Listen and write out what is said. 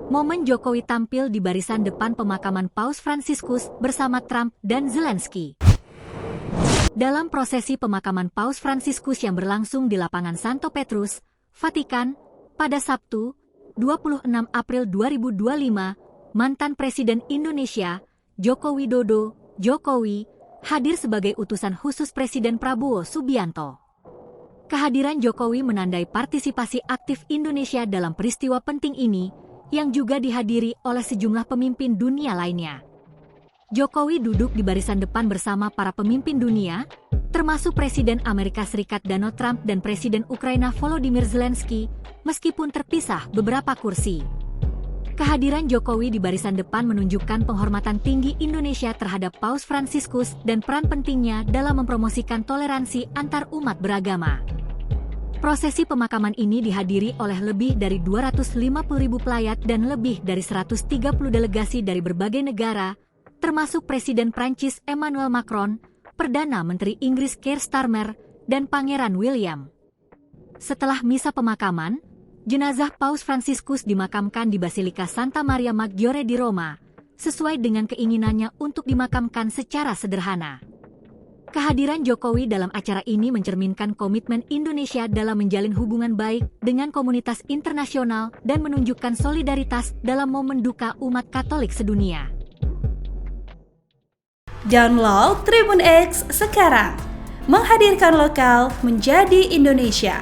Momen Jokowi tampil di barisan depan pemakaman Paus Fransiskus bersama Trump dan Zelensky. Dalam prosesi pemakaman Paus Fransiskus yang berlangsung di lapangan Santo Petrus, Vatikan, pada Sabtu, 26 April 2025, mantan Presiden Indonesia, Joko Widodo, Jokowi, hadir sebagai utusan khusus Presiden Prabowo Subianto. Kehadiran Jokowi menandai partisipasi aktif Indonesia dalam peristiwa penting ini, yang juga dihadiri oleh sejumlah pemimpin dunia lainnya. Jokowi duduk di barisan depan bersama para pemimpin dunia, termasuk Presiden Amerika Serikat Donald Trump dan Presiden Ukraina Volodymyr Zelensky, meskipun terpisah beberapa kursi. Kehadiran Jokowi di barisan depan menunjukkan penghormatan tinggi Indonesia terhadap Paus Fransiskus dan peran pentingnya dalam mempromosikan toleransi antar umat beragama. Prosesi pemakaman ini dihadiri oleh lebih dari 250.000 pelayat dan lebih dari 130 delegasi dari berbagai negara, termasuk Presiden Prancis Emmanuel Macron, Perdana Menteri Inggris Keir Starmer, dan Pangeran William. Setelah misa pemakaman, jenazah Paus Fransiskus dimakamkan di Basilika Santa Maria Maggiore di Roma, sesuai dengan keinginannya untuk dimakamkan secara sederhana. Kehadiran Jokowi dalam acara ini mencerminkan komitmen Indonesia dalam menjalin hubungan baik dengan komunitas internasional dan menunjukkan solidaritas dalam momen duka umat Katolik sedunia. Download Tribun X sekarang, menghadirkan lokal menjadi Indonesia.